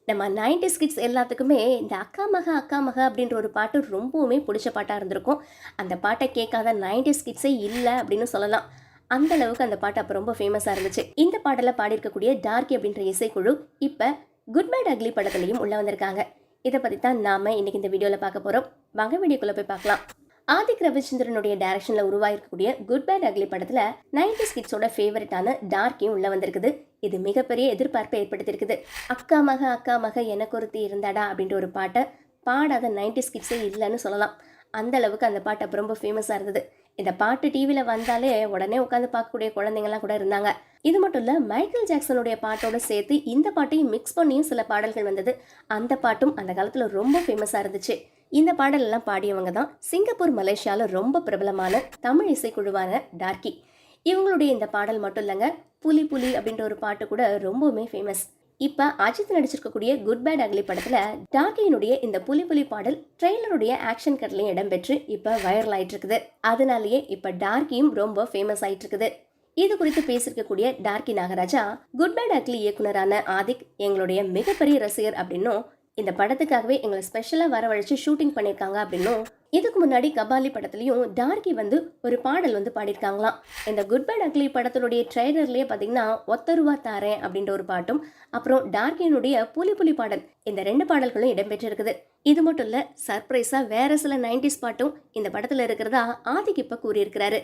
நம்ம 90s kids எல்லாத்துக்குமே இந்த அக்கா மக அப்படின்ற ஒரு பாட்டு ரொம்பவுமே பிடிச்ச பாட்டாக இருந்திருக்கும். அந்த பாட்டை கேட்காத 90s கிட்ஸே இல்லை அப்படின்னு சொல்லலாம். அந்த அளவுக்கு அந்த பாட்டு அப்போ ரொம்ப ஃபேமஸாக இருந்துச்சு. இந்த பாடலை பாடியிருக்கக்கூடிய டார்கி அப்படின்ற இசைக்குழு இப்போ குட் பேட் அக்லி படத்துலையும் உள்ள வந்திருக்காங்க. இதை பற்றி தான் நாம இன்னைக்கு இந்த வீடியோவில் பார்க்க போகிறோம். வாங்க வீடியோக்குள்ளே போய் பார்க்கலாம். ஆதிக் ரவிச்சந்திரனுடைய டைரக்ஷன்ல உருவாயிருக்கக்கூடிய குட் பேட் அக்லி படத்துல 90s கிட்ஸோட ஃபேவரட்டான டார்க்கியும் உள்ள வந்திருக்குது. இது மிகப்பெரிய எதிர்பார்ப்பை ஏற்படுத்தியிருக்குது. அக்கா மக எனக்கு ஒருத்தி இருந்தாடா அப்படின்ற ஒரு பாட்டை பாடாத 90s கிட்ஸே இல்லைன்னு சொல்லலாம். அந்த அளவுக்கு அந்த பாட்டு அப்போ ரொம்ப ஃபேமஸாக இருந்தது. இந்த பாட்டு டிவியில் வந்தாலே உடனே உட்காந்து பார்க்கக்கூடிய குழந்தைங்கலாம் கூட இருந்தாங்க. இது மட்டும் இல்லை, மைக்கேல் ஜாக்சனுடைய பாட்டோட சேர்த்து இந்த பாட்டையும் மிக்ஸ் பண்ணியும் சில பாடல்கள் வந்தது. அந்த பாட்டும் அந்த காலத்தில் ரொம்ப ஃபேமஸாக இருந்துச்சு. இந்த பாடல் எல்லாம் பாடியவங்க தான் சிங்கப்பூர் மலேசியாவில் ரொம்ப பிரபலமான தமிழ் இசைக்குழுவான டார்கி. இவங்களுடைய இந்த பாடல் மட்டும் இல்லைங்க, புலி புலி அப்படின்ற ஒரு பாட்டு கூட ரொம்பவுமே ஃபேமஸ். இப்போ அஜித் நடிச்சிருக்கக்கூடிய குட் பேட் அக்லி படத்தில் டார்கியினுடைய இந்த புலி புலி பாடல் ட்ரெய்லருடைய ஆக்ஷன் கட்லையும் இடம்பெற்று இப்போ வைரல் ஆயிட்டு இருக்குது. அதனாலேயே இப்போ டார்கியும் ரொம்ப ஃபேமஸ் ஆயிட்டு இருக்குது. இது குறித்து பேசியிருக்கக்கூடிய Darky Nagaraja, good bad ugly இயக்குனரான ஆதிக் எங்களுடைய மிகப்பெரிய ரசிகர் அப்படின்னும், இந்த படத்துக்காகவே எங்களை ஸ்பெஷலாக வரவழைச்சு ஷூட்டிங் பண்ணியிருக்காங்க அப்படின்னும், இதுக்கு முன்னாடி கபாலி படத்துலையும் டார்கி ஒரு பாடல் பாடியிருக்காங்களாம். இந்த குட் பேட் அக்லி படத்தினுடைய ட்ரெய்லர்லேயே பார்த்தீங்கன்னா ஒத்தருவா தாரேன் அப்படின்ற ஒரு பாட்டும், அப்புறம் டார்கியினுடைய புலி புலி பாடல், இந்த 2 பாடல்களும் இடம்பெற்றிருக்குது. இது மட்டும் இல்லை, சர்ப்ரைஸாக வேற சில 90s பாட்டும் இந்த படத்தில் இருக்கிறதா ஆதிக் இப்போ கூறியிருக்கிறாரு.